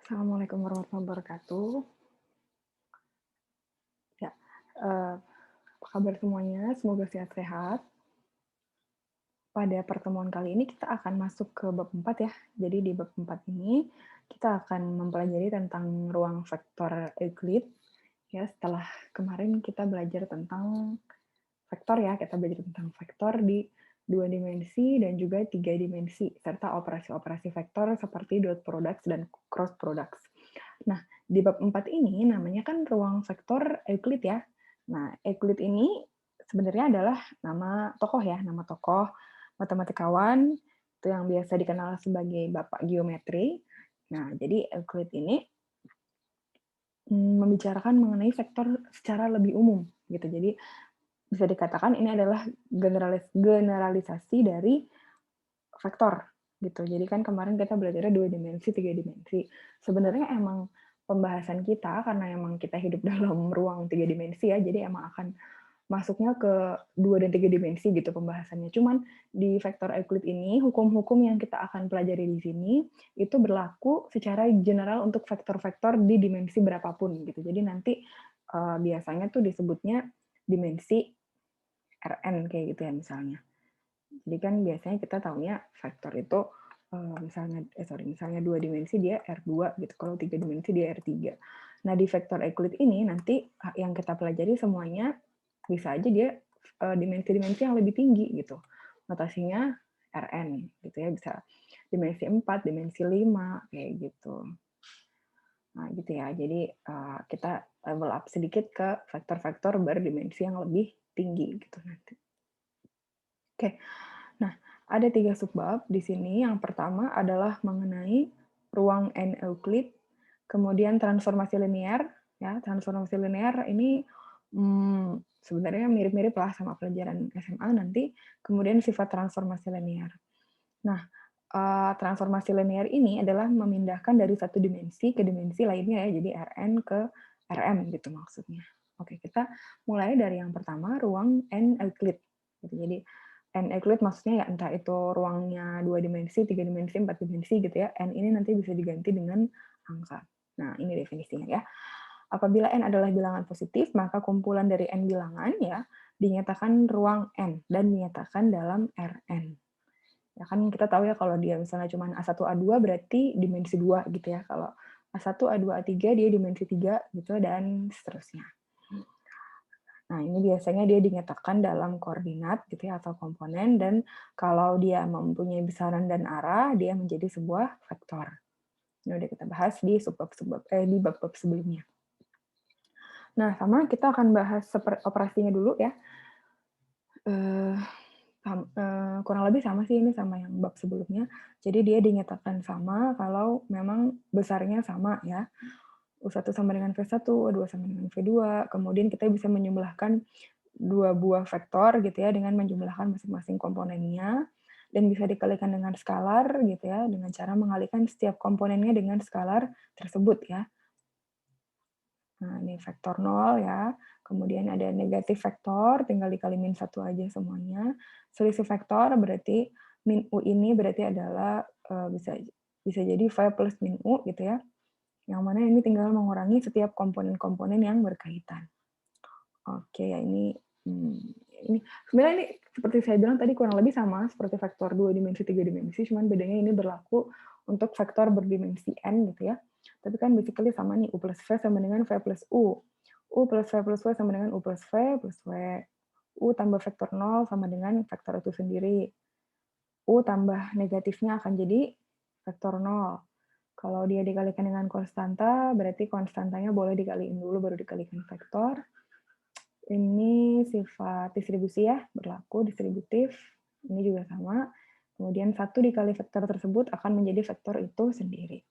Assalamualaikum warahmatullahi wabarakatuh. Ya, apa kabar semuanya? Semoga sehat-sehat. Pada pertemuan kali ini kita akan masuk ke bab 4 ya. Jadi di bab 4 ini kita akan mempelajari tentang ruang vektor Euclid. Ya, setelah kemarin kita belajar tentang vektor ya, kita belajar tentang vektor di 2 dimensi dan juga 3 dimensi, serta operasi-operasi vektor seperti dot products dan cross products. Nah, di bab 4 ini namanya kan ruang vektor Euclid ya. Nah, Euclid ini sebenarnya adalah nama tokoh ya, nama tokoh matematikawan itu yang biasa dikenal sebagai Bapak Geometri. Nah, jadi Euclid ini membicarakan mengenai vektor secara lebih umum gitu. Jadi bisa dikatakan ini adalah generalisasi dari vektor gitu. Jadi kan kemarin kita belajarnya 2 dimensi, 3 dimensi. Sebenarnya emang pembahasan kita karena emang kita hidup dalam ruang 3 dimensi ya, jadi emang akan masuknya ke 2 dan 3 dimensi gitu pembahasannya. Cuman di vektor Euclid ini hukum-hukum yang kita akan pelajari di sini itu berlaku secara general untuk vektor-vektor di dimensi berapapun gitu. Jadi nanti biasanya tuh disebutnya dimensi Rn kayak gitu ya misalnya. Jadi kan biasanya kita tahunya vektor itu misalnya 2 dimensi dia R2 gitu. Kalau 3 dimensi dia R3. Nah, di vektor Euclid ini nanti yang kita pelajari semuanya bisa aja dia dimensi-dimensi yang lebih tinggi gitu. Notasinya Rn gitu ya, bisa dimensi 4, dimensi 5 kayak gitu. Nah, gitu ya. Jadi kita level up sedikit ke vektor-vektor berdimensi yang lebih tinggi gitu nanti. Oke. Nah, ada 3 subbab di sini. Yang pertama adalah mengenai ruang N Euclid, kemudian transformasi linear. Ya, transformasi linear ini sebenarnya mirip-mirip lah sama pelajaran SMA nanti. Kemudian sifat transformasi linear. Nah, transformasi linear ini adalah memindahkan dari satu dimensi ke dimensi lainnya ya, jadi Rn ke Rm gitu maksudnya. Oke, kita mulai dari yang pertama, ruang N Euclid. Gitu. Jadi N Euclid maksudnya ya entah itu ruangnya 2 dimensi, 3 dimensi, 4 dimensi gitu ya. N ini nanti bisa diganti dengan angka. Nah, ini definisinya ya. Apabila N adalah bilangan positif, maka kumpulan dari N bilangan ya dinyatakan ruang N dan dinyatakan dalam Rn. Ya kan kita tahu ya kalau dia misalnya cuma A1, A2 berarti dimensi 2 gitu ya. Kalau A1, A2, A3 dia dimensi 3 gitu dan seterusnya. Nah, ini biasanya dia dinyatakan dalam koordinat gitu ya atau komponen dan kalau dia mempunyai besaran dan arah dia menjadi sebuah vektor. Ini udah kita bahas di di bab-bab sebelumnya. Nah, sama kita akan bahas operasinya dulu ya. Kurang lebih sama sih ini sama yang bab sebelumnya. Jadi dia dinyatakan sama kalau memang besarnya sama ya. U1 sama dengan V1, U2 sama dengan V2. Kemudian kita bisa menjumlahkan 2 buah vektor gitu ya dengan menjumlahkan masing-masing komponennya dan bisa dikalikan dengan skalar gitu ya dengan cara mengalikan setiap komponennya dengan skalar tersebut ya. Nah, ini vektor 0 ya. Kemudian ada negatif vektor, tinggal dikali min 1 aja semuanya. Selisih vektor berarti min U ini berarti adalah bisa bisa jadi V plus min U gitu ya. Yang mana ini tinggal mengurangi setiap komponen-komponen yang berkaitan. Oke, ya ini sebenarnya ini seperti saya bilang tadi kurang lebih sama seperti vektor 2 dimensi, 3 dimensi, cuman bedanya ini berlaku untuk vektor berdimensi n gitu ya. Tapi kan basically sama nih, U plus V sama dengan V plus U. U plus V plus V sama dengan U plus V plus V. U tambah vektor 0 sama dengan vektor itu sendiri. U tambah negatifnya akan jadi vektor 0. Kalau dia dikalikan dengan konstanta, berarti konstantanya boleh dikaliin dulu baru dikalikan vektor. Ini sifat distribusi ya, berlaku distributif. Ini juga sama. Kemudian 1 dikali vektor tersebut akan menjadi vektor itu sendiri.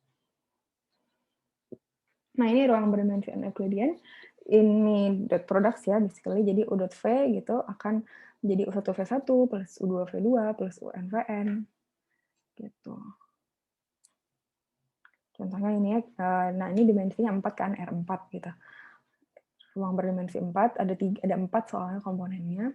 Nah, ini ruang berdimensi n Euclidean. Ini dot products ya, basically. Jadi U dot V gitu akan menjadi U1 V1 plus U2 V2 plus UN Vn. Gitu. Contohnya ini ya, nah ini dimensinya 4 kan, R4 gitu. Ruang berdimensi 4, ada 4 soalnya komponennya.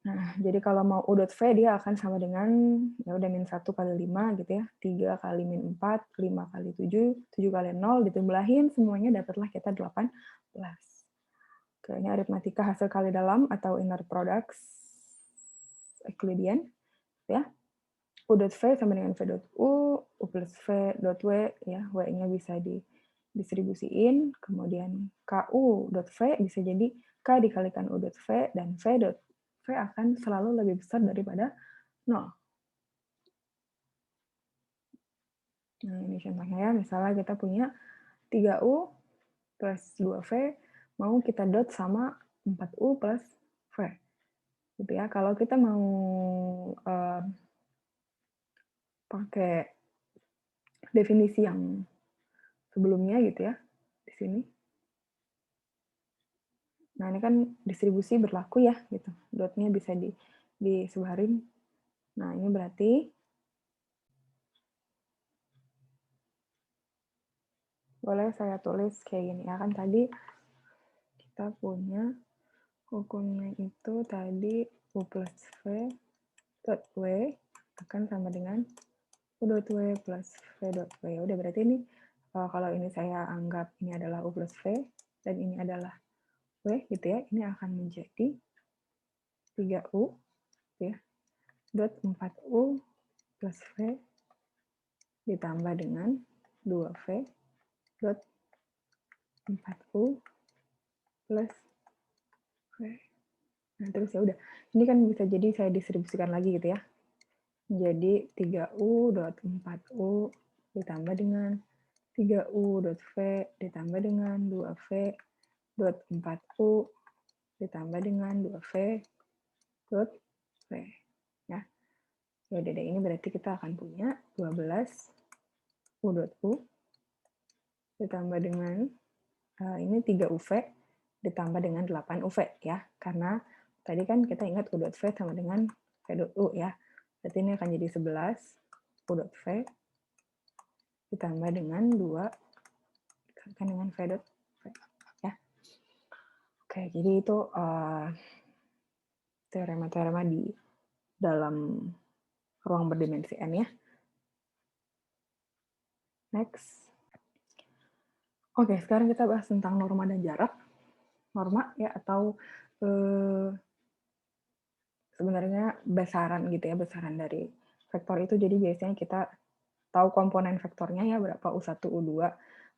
Nah, jadi kalau mau U dot V dia akan sama dengan, ya udah min 1 kali 5 gitu ya, 3 kali min 4, 5 kali 7, 7 kali 0, ditambahin semuanya dapatlah kita 18. Oke, ini aritmatika hasil kali dalam atau inner products Euclidean, ya. U dot V sama dengan V dot U plus V dot W, ya, W-nya bisa didistribusiin, kemudian KU dot V bisa jadi K dikalikan U dot V, dan V dot V akan selalu lebih besar daripada 0. Nah, ini contohnya ya, misalnya kita punya 3U plus 2V, mau kita dot sama 4U plus V. Gitu ya. Kalau kita mau pakai definisi yang sebelumnya gitu ya, di sini. Nah, ini kan distribusi berlaku ya, gitu. Dotnya bisa disebarin. Nah, ini berarti boleh saya tulis kayak gini ya, kan tadi kita punya hukumnya itu tadi U plus V dot W akan sama dengan U dot W plus V dot W. Udah berarti ini kalau ini saya anggap ini adalah U plus V dan ini adalah W gitu ya, ini akan menjadi 3U ya, dot 4U plus V ditambah dengan 2V dot 4U plus V. Nah, terus ya udah. Ini kan bisa jadi saya distribusikan lagi gitu ya. Jadi 3U dot 4U ditambah dengan 3U dot V ditambah dengan 2V dot 4U ditambah dengan 2V dot V. Ya. Ya udah deh, ini berarti kita akan punya 12 U dot U ditambah dengan ini 3UV ditambah dengan 8UV ya. Karena tadi kan kita ingat U dot V sama dengan V dot U ya. Berarti ini akan jadi 11 U dot V ditambah dengan 2 dikalikan dengan V dot V ya. Oke, jadi itu teorema-teorema di dalam ruang berdimensi n ya. Next. Oke, sekarang kita bahas tentang norma dan jarak. Norma ya, atau sebenarnya besaran gitu ya, besaran dari vektor itu. Jadi biasanya kita tahu komponen vektornya ya, berapa U1, U2.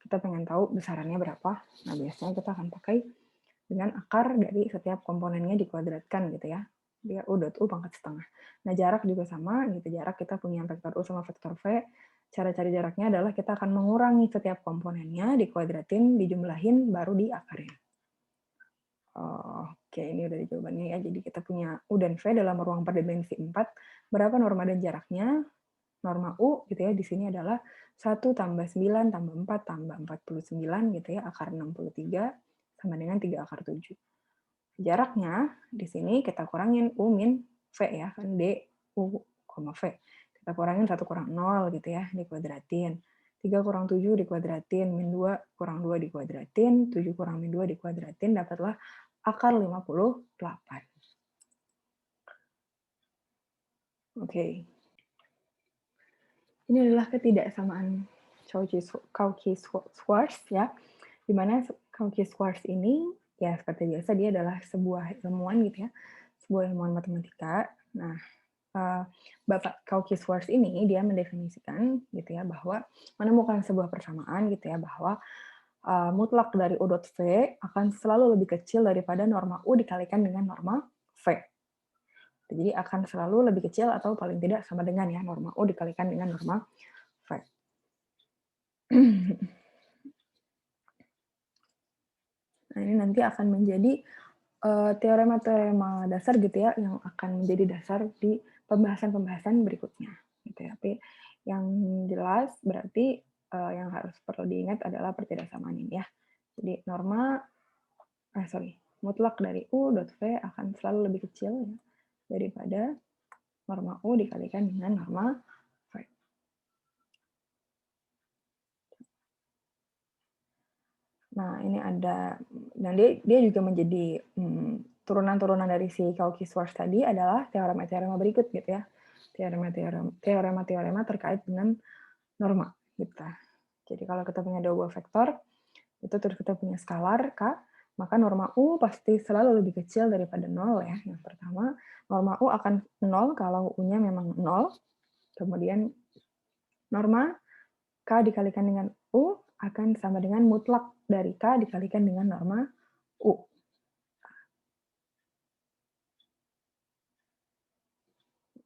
Kita pengen tahu besarannya berapa. Nah, biasanya kita akan pakai dengan akar dari setiap komponennya dikuadratkan gitu ya. Dia U dot U pangkat setengah. Nah, jarak juga sama gitu. Jarak kita punya vektor U sama vektor V. Cara cari jaraknya adalah kita akan mengurangi setiap komponennya, dikuadratin, dijumlahin, baru diakarin. Oke, ini udah jawabannya ya. Jadi kita punya U dan V dalam ruang berdimensi 4. Berapa norma dan jaraknya? Norma U gitu ya, di sini adalah 1 tambah 9 tambah 4 tambah 49 gitu ya, akar 63 sama dengan 3 akar 7. Jaraknya di sini kita kurangin U min V ya, kan D U, V. Kita kurangin 1 kurang 0 gitu ya, dikuadratin. 3 kurang 7 dikuadratin, min 2 kurang 2 dikuadratin, 7 kurang min 2 dikuadratin, dapatlah akar 58. Oke. Ini adalah ketidaksamaan Cauchy-Schwarz ya, di mana Cauchy-Schwarz ini ya seperti biasa dia adalah sebuah ilmuwan gitu ya, sebuah ilmuwan matematika. Nah, Bapak Cauchy-Schwarz ini dia mendefinisikan gitu ya, bahwa menemukan sebuah persamaan gitu ya, bahwa mutlak dari U dot V akan selalu lebih kecil daripada norma U dikalikan dengan norma V. Jadi akan selalu lebih kecil atau paling tidak sama dengan ya norma U dikalikan dengan norma V. Nah, ini nanti akan menjadi teorema-teorema dasar gitu ya, yang akan menjadi dasar di pembahasan-pembahasan berikutnya. Gitu ya. Tapi yang jelas berarti yang harus perlu diingat adalah pertidaksamaan ini ya. Jadi mutlak dari U dot V akan selalu lebih kecil ya, daripada norma U dikalikan dengan norma V. Nah, ini ada, dan dia juga menjadi turunan-turunan dari si Cauchy-Schwarz tadi adalah teorema-teorema berikut gitu ya. Teorema-teorema terkait dengan norma gitu. Jadi kalau kita punya dua buah vektor, itu terus kita punya skalar K, maka norma U pasti selalu lebih kecil daripada 0 ya. Yang pertama, norma U akan 0 kalau U-nya memang 0. Kemudian norma K dikalikan dengan U akan sama dengan mutlak dari K dikalikan dengan norma U.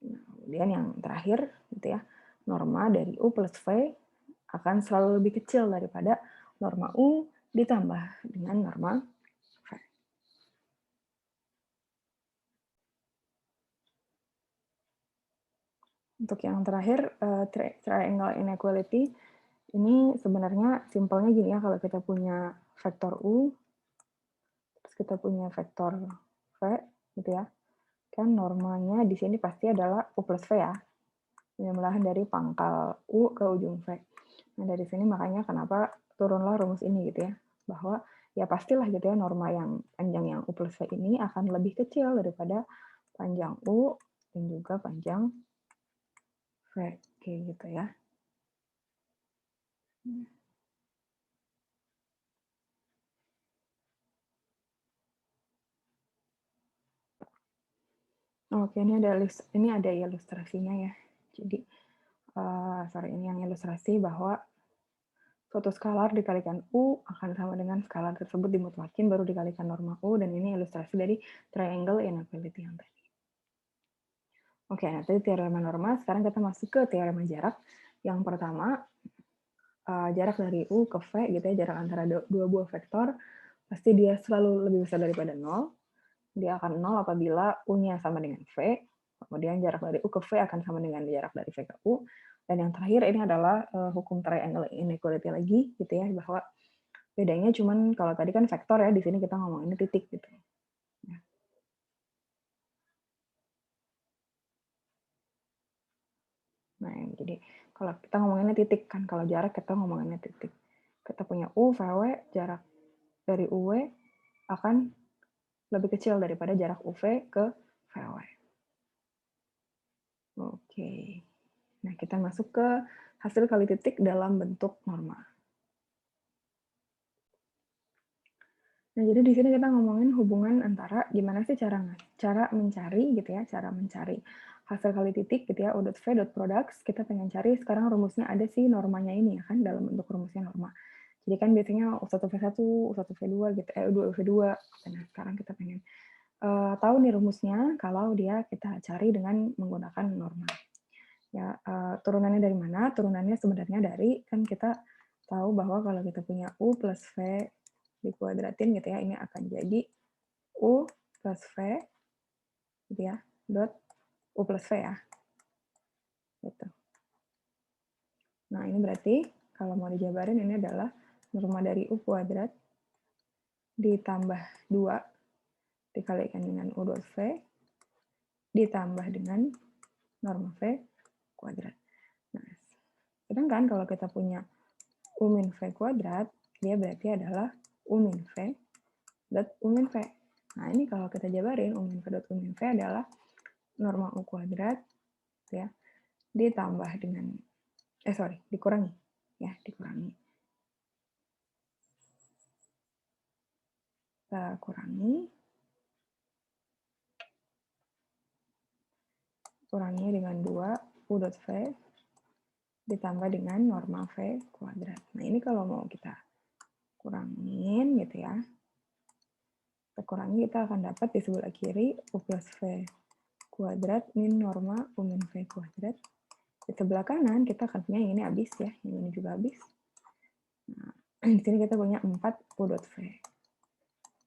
Nah, kemudian yang terakhir, gitu ya, norma dari U plus V akan selalu lebih kecil daripada norma U ditambah dengan norma V. Untuk yang terakhir, triangle inequality, ini sebenarnya simpelnya gini ya, kalau kita punya vektor U, terus kita punya vektor V, gitu ya, kan normanya di sini pasti adalah U plus V ya, penjumlahan dari pangkal U ke ujung V. Nah, dari sini makanya kenapa turunlah rumus ini gitu ya, bahwa ya pastilah gitu ya norma yang panjang yang U plus V ini akan lebih kecil daripada panjang U dan juga panjang V, kayak gitu ya. Oke, ini ada ilustrasinya ya. Jadi, sorry, ini yang ilustrasi bahwa suatu skalar dikalikan U akan sama dengan skalar tersebut dimutlakin baru dikalikan norma U, dan ini ilustrasi dari triangle inequality yang tadi. Oke, nah tadi teorema norma, sekarang kita masuk ke teorema jarak. Yang pertama, jarak dari U ke V, gitu ya, jarak antara dua buah vektor, pasti dia selalu lebih besar daripada 0. Dia akan 0 apabila U-nya sama dengan V, kemudian jarak dari U ke V akan sama dengan jarak dari V ke U, dan yang terakhir ini adalah hukum triangle inequality lagi, gitu ya, bahwa bedanya cuman kalau tadi kan vektor ya, di sini kita ngomongin titik gitu. Ya. Nah, jadi kalau kita ngomonginnya titik kan, kalau jarak kita ngomonginnya titik. Kita punya U, VW, jarak dari UW akan lebih kecil daripada jarak UV ke VW. Oke. Nah, kita masuk ke hasil kali titik dalam bentuk norma. Nah, jadi di sini kita ngomongin hubungan antara gimana sih cara mencari gitu ya, cara mencari hasil kali titik gitu ya, U dot V dot products. Kita pengen cari sekarang rumusnya ada sih normanya ini ya kan, dalam bentuk rumusnya norma. Jadi kan biasanya U1V1, U1V2 gitu, U2V2. Nah, sekarang kita pengen tahu nih rumusnya kalau dia kita cari dengan menggunakan norma. Ya, turunannya dari mana? Turunannya sebenarnya dari, kan kita tahu bahwa kalau kita punya U plus V dikuadratin gitu ya, ini akan jadi U plus V gitu ya, dot U plus V ya. Gitu. Nah, ini berarti kalau mau dijabarin ini adalah norma dari U kuadrat ditambah 2 dikalikan dengan U dot V ditambah dengan norma V kuadrat. Nah, sedangkan kalau kita punya U min V kuadrat, dia berarti adalah U min V dot U min V. Nah, ini kalau kita jabarin, U min V dot U min V adalah norma U kuadrat, ya, ditambah dengan, dikurangi, ya, dikurangi. Kita kurangi dengan 2 U dot V ditambah dengan norma V kuadrat. Nah, ini kalau mau kita kurangin gitu ya, kita kurangi, kita akan dapat di sebelah kiri U plus V kuadrat min norma U min V kuadrat. Di sebelah kanan kita akan punya yang ini habis ya, yang ini juga habis. Nah, di sini kita punya 4 U dot V.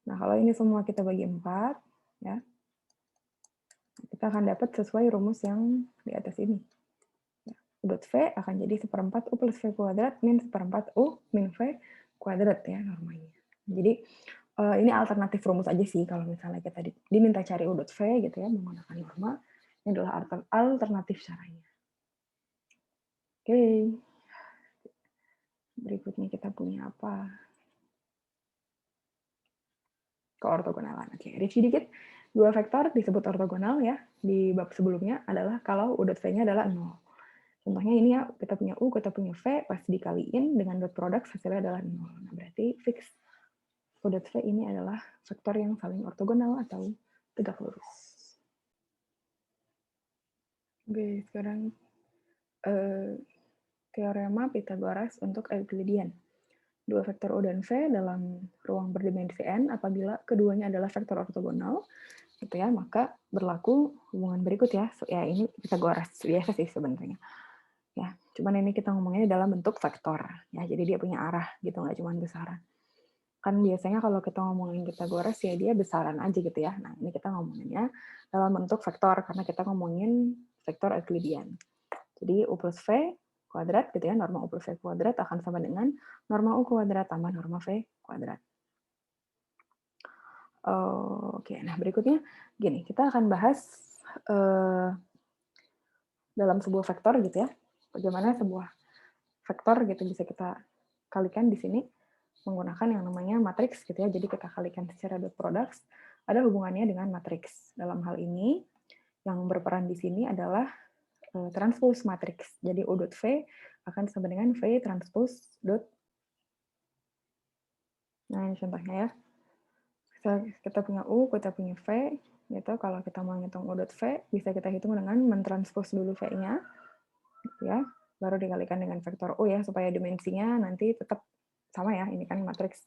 Nah, kalau ini semua kita bagi 4, ya, kita akan dapat sesuai rumus yang di atas ini. Ya, U dot V akan jadi 1/4 U plus V kuadrat min 1/4 U min V kuadrat ya normanya. Jadi ini alternatif rumus aja sih kalau misalnya kita diminta cari U dot V gitu ya menggunakan norma. Ini adalah alternatif caranya. Oke. Berikutnya kita punya apa? keortogonalan. Oke, review dikit. Dua vektor disebut ortogonal ya di bab sebelumnya adalah kalau U dot V-nya adalah 0. Contohnya ini ya, kita punya U, kita punya V, pas dikaliin dengan dot product hasilnya adalah 0. Nah, berarti fix U dot V ini adalah vektor yang saling ortogonal atau tegak lurus. Oke, sekarang teorema Pythagoras untuk Euclidean. Dua vektor U dan V dalam ruang berdimensi n apabila keduanya adalah vektor ortogonal, gitu ya, maka berlaku hubungan berikut ya. Ya ini Pythagoras biasa sih sebenarnya. Ya, cuman ini kita ngomongnya dalam bentuk vektor ya. Jadi dia punya arah gitu, nggak cuma besaran. Kan biasanya kalau kita ngomongin Pythagoras ya dia besaran aja gitu ya. Nah, ini kita ngomonginnya dalam bentuk vektor karena kita ngomongin vektor Euclidean. Jadi U plus V kuadrat gitu ya, norma U plus V kuadrat akan sama dengan norma U kuadrat tambah norma V kuadrat. Oke, nah berikutnya gini, kita akan bahas dalam sebuah vektor gitu ya, bagaimana sebuah vektor gitu bisa kita kalikan di sini menggunakan yang namanya matriks gitu ya. Jadi kita kalikan secara dot products, ada hubungannya dengan matriks. Dalam hal ini yang berperan di sini adalah transpose matriks. Jadi U dot V akan sama dengan V transpose dot. Nah, ini contohnya ya. Kita punya U, kita punya V, gitu. Kalau kita mau ngitung U dot V, bisa kita hitung dengan mentranspose dulu V-nya, gitu ya. Baru dikalikan dengan vektor U ya, supaya dimensinya nanti tetap sama ya. Ini kan matriks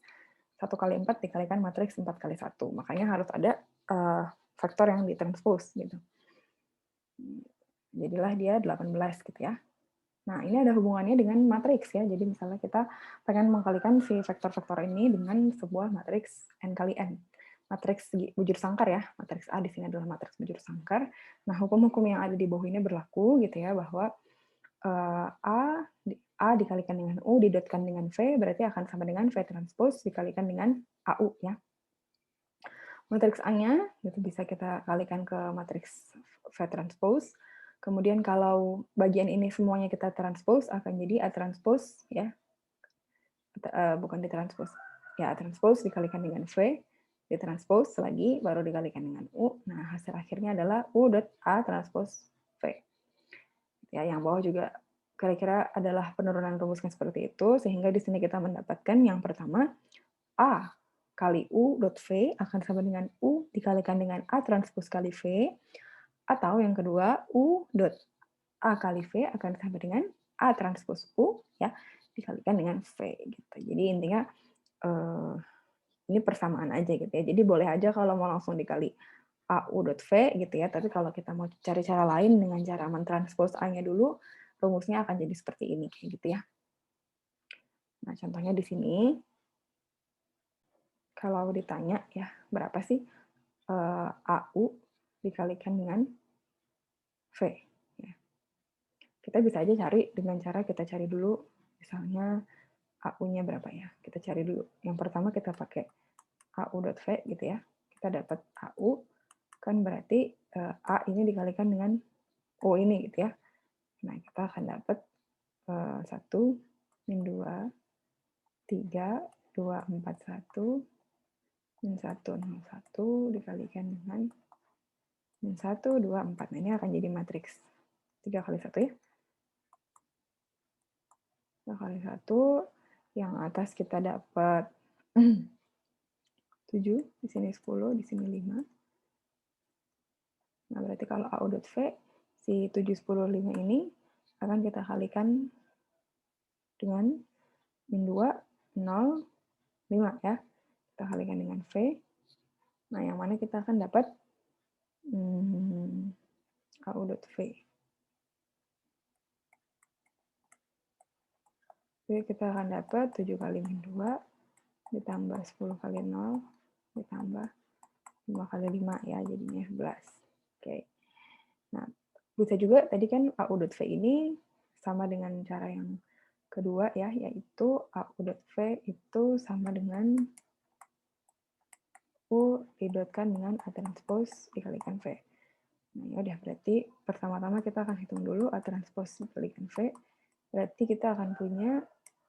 1 kali 4 dikalikan matriks 4 kali 1. Makanya harus ada vektor yang ditranspose, gitu. Jadilah dia 18 gitu ya. Nah, ini ada hubungannya dengan matriks ya. Jadi misalnya kita pengen mengkalikan si vektor-vektor ini dengan sebuah matriks n kali n. Matriks bujur sangkar ya. Matriks A di sini adalah matriks bujur sangkar. Nah, hukum-hukum yang ada di bawah ini berlaku gitu ya, bahwa A dikalikan dengan U didotkan dengan V berarti akan sama dengan V transpose dikalikan dengan AU ya. Matriks A-nya itu bisa kita kalikan ke matriks V transpose. Kemudian kalau bagian ini semuanya kita transpose akan jadi A transpose ya. Bukan ditranspose. Ya, A transpose dikalikan dengan V, ditranspose lagi baru dikalikan dengan U. Nah, hasil akhirnya adalah U dot A transpose V. Ya, yang bawah juga kira-kira adalah penurunan rumusnya seperti itu sehingga di sini kita mendapatkan yang pertama A kali U dot V akan sama dengan U dikalikan dengan A transpose kali V, atau yang kedua U dot A kali V akan sama dengan A transpose U ya dikalikan dengan V gitu. Jadi intinya ini persamaan aja gitu ya. Jadi boleh aja kalau mau langsung dikali AU dot V gitu ya, tapi kalau kita mau cari cara lain dengan cara mentranspose A-nya dulu, rumusnya akan jadi seperti ini kayak gitu ya. Nah, contohnya di sini kalau ditanya ya, berapa sih AU dikalikan dengan V? Ya. Kita bisa aja cari dengan cara kita cari dulu, misalnya AU-nya berapa ya? Kita cari dulu. Yang pertama kita pakai AU.V gitu ya. Kita dapat AU, kan berarti A ini dikalikan dengan O ini gitu ya. Nah, kita akan dapat 1, min 2, 3, 2, 4, 1, min 1, 0, 1 dikalikan dengan min 1, 2, 4. Nah, ini akan jadi matriks 3 kali 1 ya. 3 kali 1, yang atas kita dapat 7, di sini 10, di sini 5. Nah, berarti kalau AU.V, si 7, 10, 5 ini akan kita kalikan dengan min 2, 0, 5 ya. Kita kalikan dengan V. Nah, yang mana kita akan dapat AU.V. Jadi kita akan dapat 7 kali min 2 ditambah 10 kali 0 ditambah 5 kali 5 ya, jadinya 11. Oke. Nah, bisa juga tadi kan AU.V ini sama dengan cara yang kedua ya, yaitu AU.V itu sama dengan U didotkan dengan A transpose dikalikan V. Nah, ya udah berarti pertama-tama kita akan hitung dulu A transpose dikalikan V. Berarti kita akan punya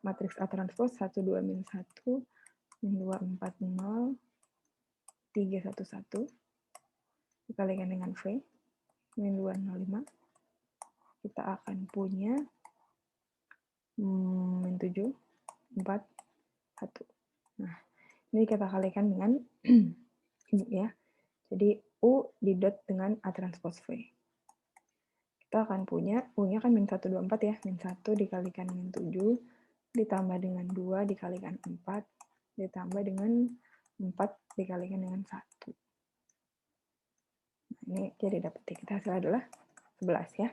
matriks A transpose 1, 2, min 1, min 2, 4, 0, 311 dikalikan dengan V, min 205, kita akan punya min 7, 4, 1. Nah, ini kita kalikan dengan ini ya. Jadi U didot dengan A transpose V. Kita akan punya, U-nya kan min 124 ya, min 1 dikalikan min 7, ditambah dengan 2 dikalikan 4, ditambah dengan 4 dikalikan dengan 1. Nah, ini jadi dapat kita hasil adalah 11 ya.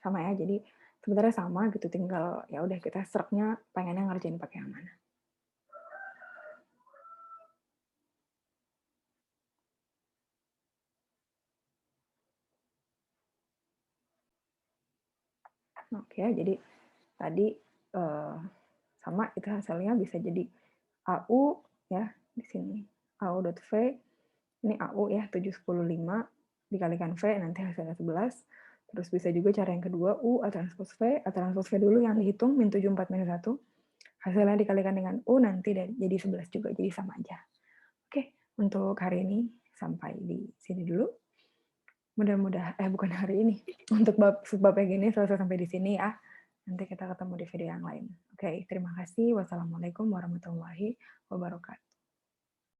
Sama ya, jadi sebenarnya sama gitu, tinggal ya udah kita sereknya pengennya ngerjain pakai yang mana. Oke, jadi tadi sama itu hasilnya bisa jadi AU ya di sini. AU.V ini AU ya 715 dikalikan V nanti hasilnya 11. Terus bisa juga cara yang kedua U A transpose V, A transpose V dulu yang dihitung min 74 minus 1. Hasilnya dikalikan dengan U nanti jadi 11 juga, jadi sama aja. Oke, untuk hari ini sampai di sini dulu. Mudah-mudahan bukan hari ini. Untuk bab yang ini selesai sampai di sini ya. Nanti kita ketemu di video yang lain. Oke, terima kasih. Wassalamualaikum warahmatullahi wabarakatuh.